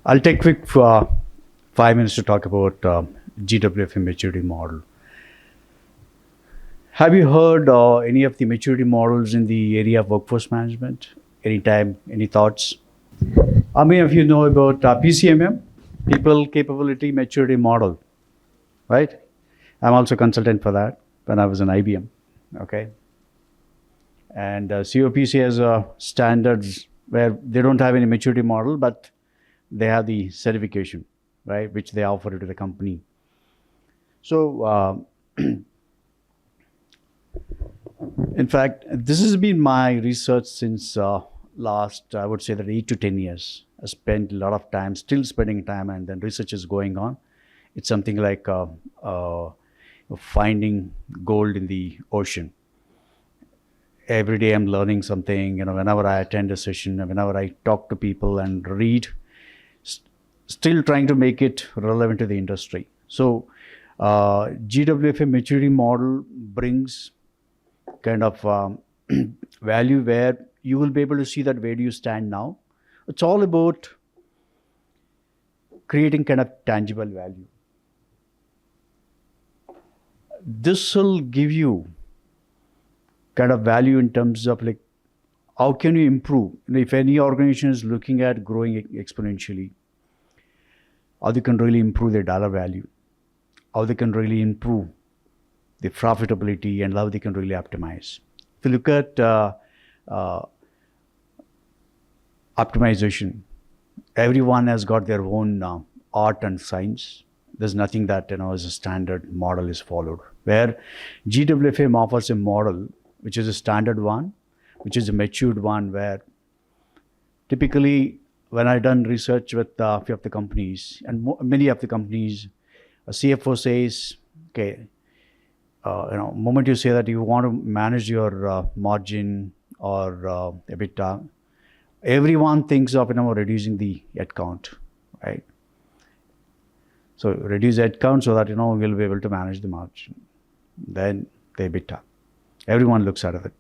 I'll take quick 5 minutes to talk about GWFM maturity model. Have you heard any of the maturity models in the area of workforce management? Any time, any thoughts? How many of you know about PCMM, People Capability Maturity Model, right? I'm also a consultant for that when I was in IBM, okay? And COPC has standards where they don't have any maturity model, but they have the certification, right, which they offer to the company. So, in fact, this has been my research since last, I would say that 8 to 10 years. I spent a lot of time, still spending time, and then research is going on. It's something like finding gold in the ocean. Every day I'm learning something, whenever I attend a session, whenever I talk to people and read, still trying to make it relevant to the industry. So GWFM maturity model brings kind of value where you will be able to see that where do you stand now. It's all about creating kind of tangible value. This will give you kind of value in terms of like how can you improve. If any organization is looking at growing exponentially, how they can really improve their dollar value, how they can really improve the profitability, and how they can really optimize. If you look at optimization, everyone has got their own art and science. There's nothing that as a standard model is followed. Where GWFM offers a model which is a standard one, which is a matured one, where typically when I done research with a few of the companies, and many of the companies, a CFO says, okay, moment you say that you want to manage your margin or EBITDA, everyone thinks of reducing the headcount, right? So reduce headcount so that we'll be able to manage the margin, then the EBITDA. Everyone looks at it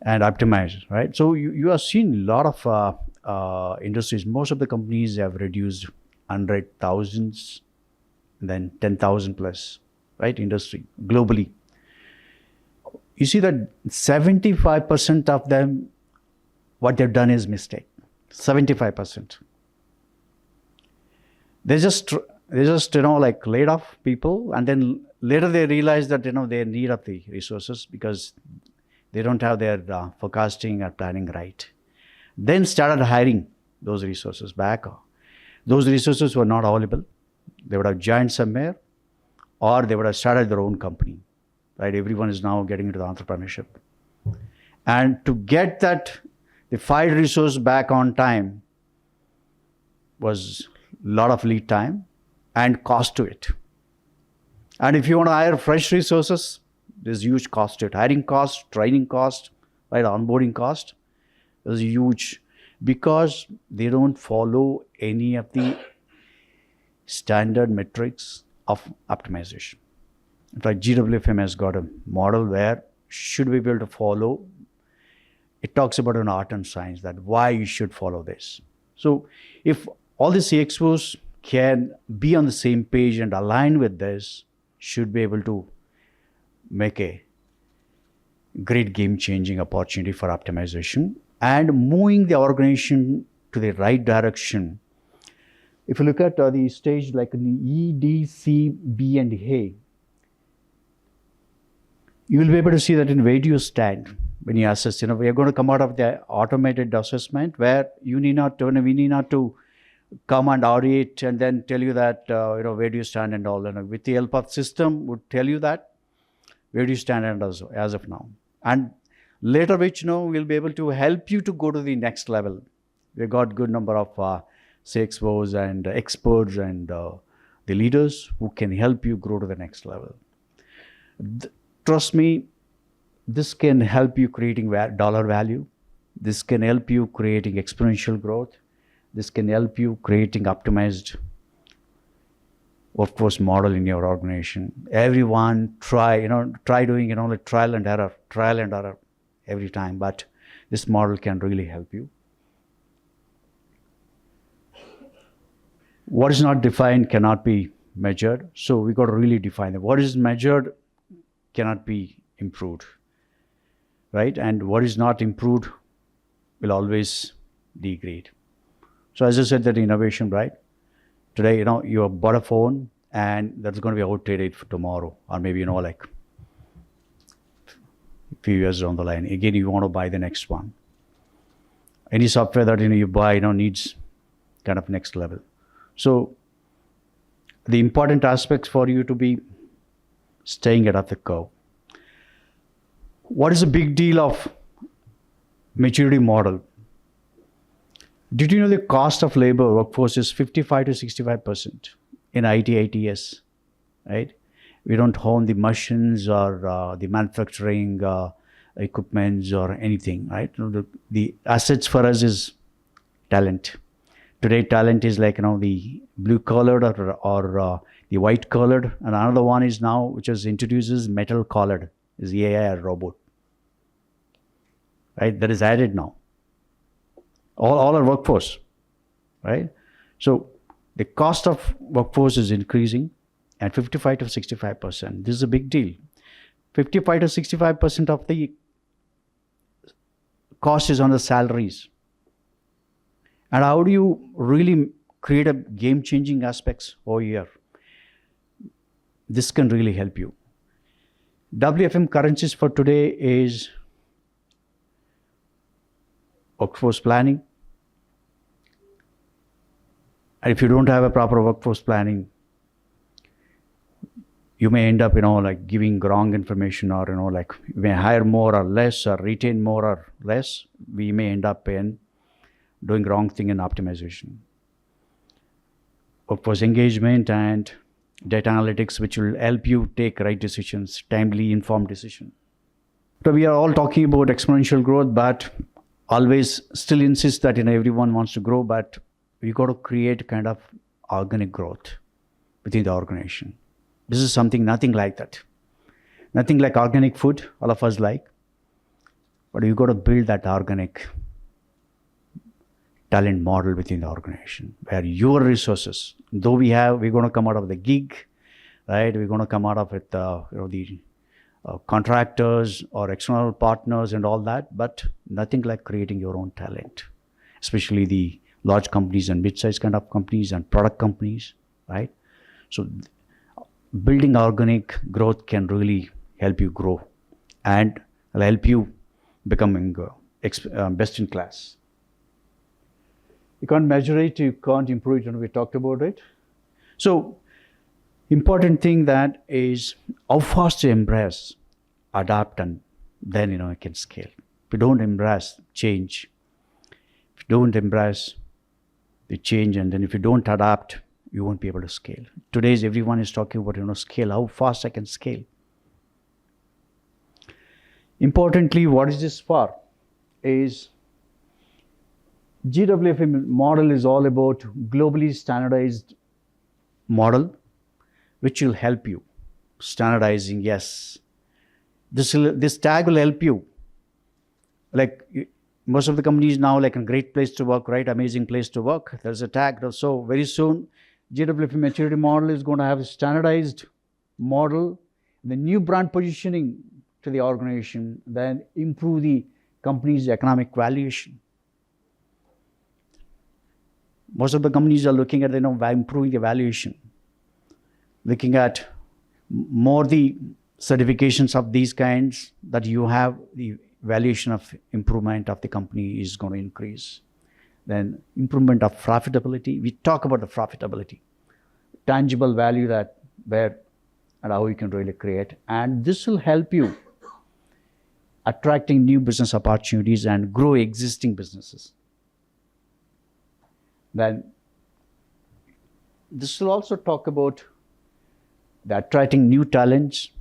and optimize, right? So you have seen a lot of industries. Most of the companies have reduced 100,000s, then 10,000 plus, right? Industry globally. You see that 75% of them, what they've done is mistake. 75%. They just like laid off people, and then later they realize that they need of the resources because they don't have their forecasting or planning right. Then started hiring those resources back. Those resources were not available. They would have joined somewhere, or they would have started their own company, right? Everyone is now getting into the entrepreneurship. And to get that, the fired resource back on time was a lot of lead time and cost to it. And if you want to hire fresh resources, there's huge cost to it. Hiring cost, training cost, right? Onboarding cost is huge because they don't follow any of the standard metrics of optimization. In fact, GWFM has got a model where should we be able to follow. It talks about an art and science, that why you should follow this. So if all the CXOs can be on the same page and align with this, should be able to make a great game-changing opportunity for optimization and moving the organization to the right direction. If you look at the stage like E, D, C, B, and A, you will be able to see that in where do you stand when you assess. We are going to come out of the automated assessment where we need not to come and audit and then tell you that where do you stand and all. And with the help of system, would tell you that where do you stand and as of now. And later, which we'll be able to help you to go to the next level. We got good number of CXOs and experts and the leaders who can help you grow to the next level. Trust me, this can help you creating dollar value. This can help you creating exponential growth. This can help you creating optimized workforce model in your organization. Everyone try doing like trial and error every time, but this model can really help you. What is not defined cannot be measured. So we got to really define it. What is measured cannot be improved, right? And what is not improved will always degrade. So as I said, that innovation, right? Today, you have bought a phone and that's going to be outdated for tomorrow, or maybe, like a few years down the line. Again, you want to buy the next one. Any software that you buy, needs kind of next level. So the important aspects for you to be staying ahead of the curve. What is the big deal of maturity model? Did you know the cost of labor workforce is 55 to 65% in IT, ITS, right? We don't own the machines or the manufacturing equipments or anything, right? The assets for us is talent. Today, talent is like, the blue collared or the white collared. And another one is now, which is introduces metal collared, is the AI or robot, right? That is added now. All our workforce, right? So the cost of workforce is increasing at 55 to 65%. This is a big deal. 55 to 65% of the cost is on the salaries. And how do you really create a game-changing aspects over here? This can really help you. WFM currencies for today is workforce planning. And if you don't have a proper workforce planning, you may end up, like giving wrong information, or, like you may hire more or less, or retain more or less. We may end up in doing wrong thing in optimization. Workforce engagement and data analytics, which will help you take right decisions, timely informed decision. So we are all talking about exponential growth, but always still insist that everyone wants to grow, but we got to create kind of organic growth within the organization. This is nothing like that. Nothing like organic food, all of us like. But you got to build that organic talent model within the organization, where your resources, though we're going to come out of the gig, right? We're going to come out of it, the contractors or external partners and all that, but nothing like creating your own talent, especially the large companies and mid-sized kind of companies and product companies, right? So building organic growth can really help you grow and will help you becoming best in class. You can't measure it, you can't improve it, and we talked about it. So important thing that is how fast you embrace, adapt, and then you can scale. If you don't embrace change, if you don't embrace the change, and then if you don't adapt, you won't be able to scale. Today's everyone is talking about scale, how fast I can scale. Importantly, what is this for? Is GWFM model is all about globally standardized model, which will help you. Standardizing, yes. This tag will help you. Like most of the companies now, like a great place to work, right? Amazing place to work. There's a tag. So very soon, GWFM maturity model is going to have a standardized model, the new brand positioning to the organization, then improve the company's economic valuation. Most of the companies are looking at improving the valuation, looking at more the certifications of these kinds that you have, the valuation of improvement of the company is going to increase. Then improvement of profitability. We talk about the profitability, tangible value that where and how you can really create. And this will help you attracting new business opportunities and grow existing businesses. Then this will also talk about the attracting new talents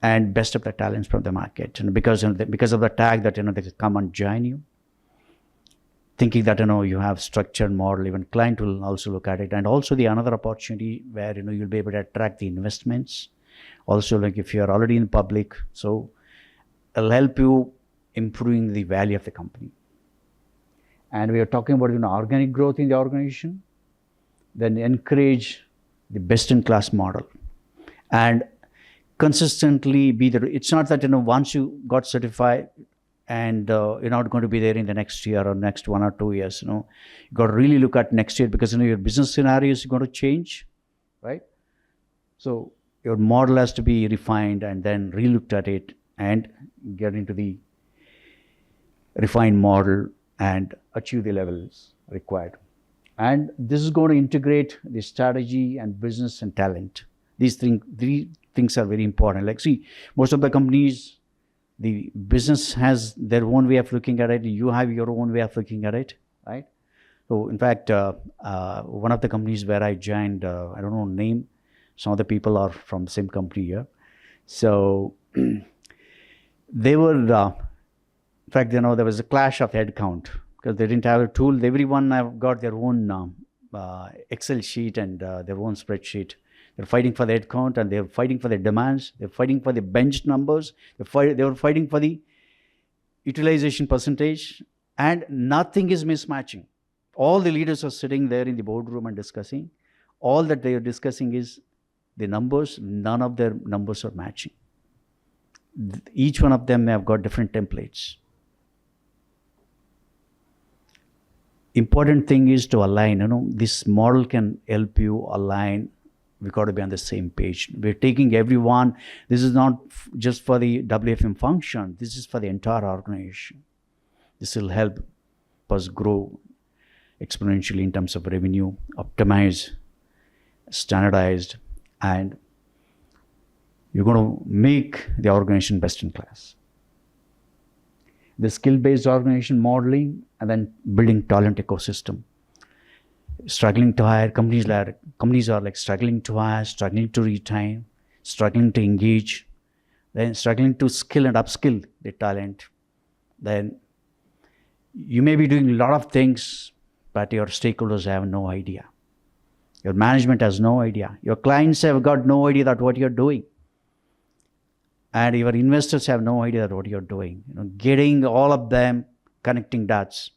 and best of the talents from the market. And because of the tag that they can come and join you, thinking that you have structured model, even client will also look at it. And also the another opportunity where you'll be able to attract the investments. Also, like if you are already in public, so it'll help you improving the value of the company. And we are talking about organic growth in the organization. then encourage the best-in-class model, and consistently be there. It's not that, once you got certified and you're not going to be there in the next year or next 1 or 2 years. You got to really look at next year, because your business scenario is going to change, right? So your model has to be refined and then re-looked at it and get into the refined model and achieve the levels required. And this is going to integrate the strategy and business and talent. These three things are very important. Like, see, most of the companies, the business has their own way of looking at it. You have your own way of looking at it, right? So, in fact, one of the companies where I joined, I don't know name, some of the people are from the same company here. So, they were, in fact, there was a clash of headcount because they didn't have a tool. Everyone have got their own Excel sheet and their own spreadsheet. They're fighting for the headcount, and they're fighting for the demands. They're fighting for the bench numbers. They were fighting for the utilization percentage, and nothing is mismatching. All the leaders are sitting there in the boardroom and discussing. All that they are discussing is the numbers. None of their numbers are matching. Each one of them have got different templates. Important thing is to align. This model can help you align. We got to be on the same page. We're taking everyone. This is not just for the WFM function. This is for the entire organization. This will help us grow exponentially in terms of revenue, optimize, standardized, and you're going to make the organization best in class. The skill-based organization modeling, and then building talent ecosystem. Struggling to hire, companies are like struggling to hire, struggling to retain, struggling to engage, then struggling to skill and upskill the talent. Then you may be doing a lot of things, but your stakeholders have no idea. Your management has no idea. Your clients have got no idea that what you're doing. And your investors have no idea that what you're doing. Getting all of them connecting dots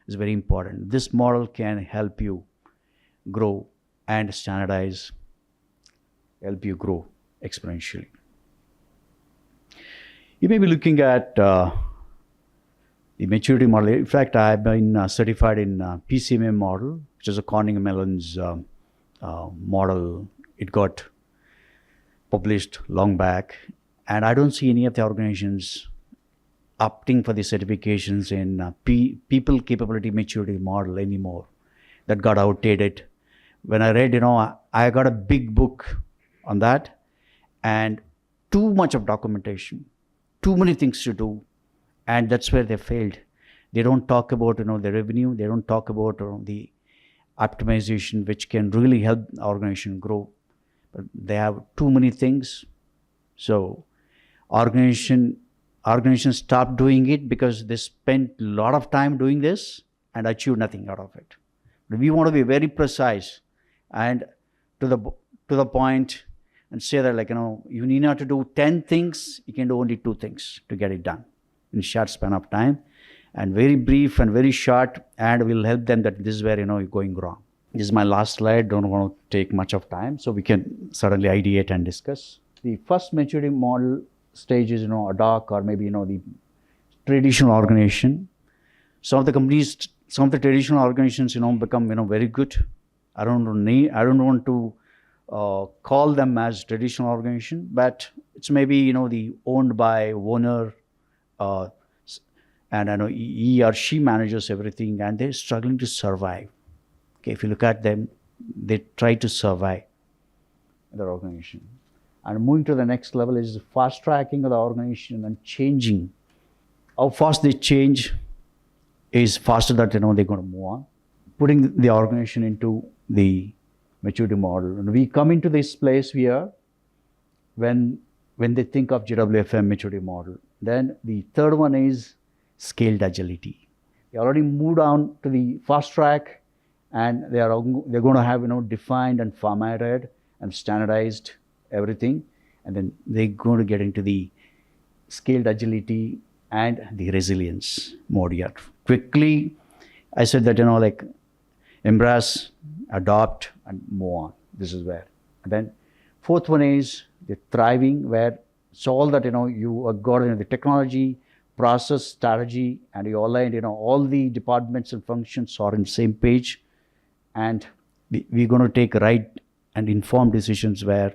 is very important. This model can help you grow and standardize, help you grow exponentially. You may be looking at the maturity model. In fact, I've been certified in PCMA model, which is a Carnegie Mellon's model. It got published long back, and I don't see any of the organizations opting for the certifications in people capability maturity model anymore. That got outdated. When I read, I got a big book on that, and too much of documentation, too many things to do, and that's where they failed. They don't talk about the revenue. They don't talk about the optimization, which can really help the organization grow. But they have too many things, so organizations stopped doing it because they spent a lot of time doing this and achieved nothing out of it. But we want to be very precise and to the point, and say that you need not to do 10 things, you can do only 2 things to get it done in a short span of time, and very brief and very short, and will help them that this is where you're going wrong. This is my last slide. Don't want to take much of time, so we can certainly ideate and discuss. The first maturity model stage is ad hoc, or maybe the traditional organization. Some of the traditional organizations become very good. I don't want to call them as traditional organization, but it's maybe the owned by owner, and I know he or she manages everything, and they're struggling to survive. Okay, if you look at them, they try to survive their organization. And moving to the next level is fast tracking of the organization and changing. How fast they change is faster that they're going to move on. Putting the organization into the maturity model. And we come into this place here when they think of GWFM maturity model. Then the third one is scaled agility. They already moved on to the fast track, and they're going to have defined and formatted and standardized everything, and then they're going to get into the scaled agility and the resilience mode here. Quickly, I said that embrace adopt, and move on. This is where. And then fourth one is the thriving, where it's all that, you have got the technology, process, strategy, and you aligned, all the departments and functions are on the same page, and we're going to take right and informed decisions where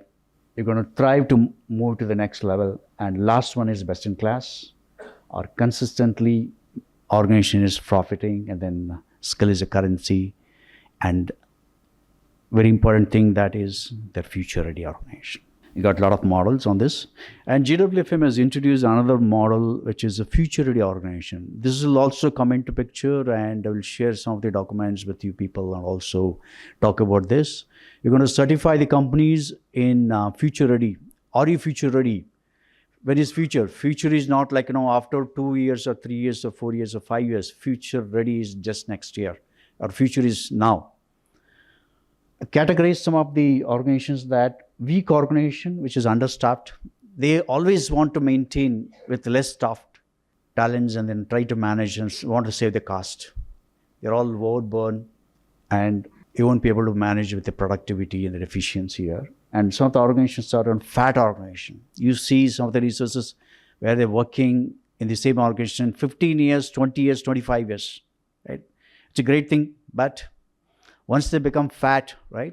you're going to thrive to move to the next level. And last one is best in class, or consistently organization is profiting, and then skill is a currency, and very important thing that is the future ready organization. You got a lot of models on this, and GWFM has introduced another model which is a future ready organization. This will also come into picture, and I will share some of the documents with you people and also talk about this. You're going to certify the companies in future ready. Are you future ready? When is future? Future is not like, after 2 years or 3 years or 4 years or 5 years. Future ready is just next year. Our future is now. Categorize some of the organizations that weak organization, which is understaffed. They always want to maintain with less staffed talents and then try to manage and want to save the cost. They're all overburdened, and you won't be able to manage with the productivity and the efficiency here. And some of the organizations are on fat organization. You see some of the resources where they're working in the same organization 15 years, 20 years, 25 years, right? It's a great thing, but once they become fat, right,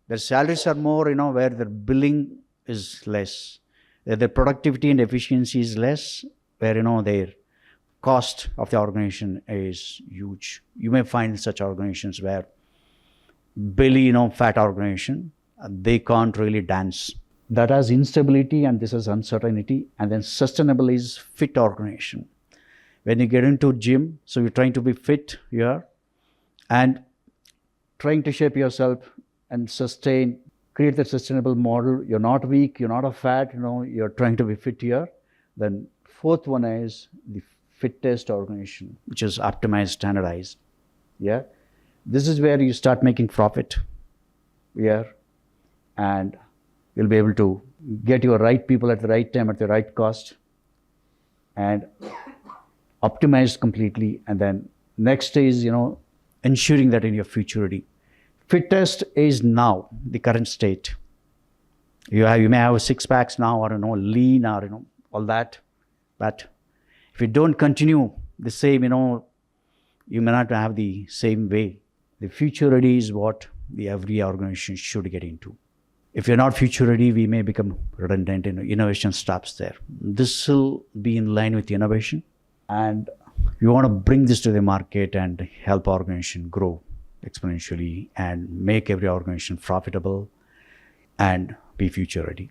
their salaries are more, where their billing is less, their productivity and efficiency is less, where, their cost of the organization is huge. You may find such organizations where belly, fat organization, they can't really dance. That has instability, and this has uncertainty. And then sustainable is fit organization. When you get into gym, so you're trying to be fit here and trying to shape yourself and sustain, create that sustainable model. You're not weak, you're not a fat, you're trying to be fit here. Then fourth one is the fittest organization, which is optimized, standardized. Yeah. This is where you start making profit here, and you'll be able to get your right people at the right time, at the right cost, and optimized completely. And then next is, ensuring that in your future ready. Fittest is now, the current state. You may have 6 packs now, or lean, or all that. But if you don't continue the same, you may not have the same way. The future ready is what every organization should get into. If you're not future ready, we may become redundant. Innovation stops there. This will be in line with innovation, and you want to bring this to the market and help organization grow exponentially and make every organization profitable and be future ready.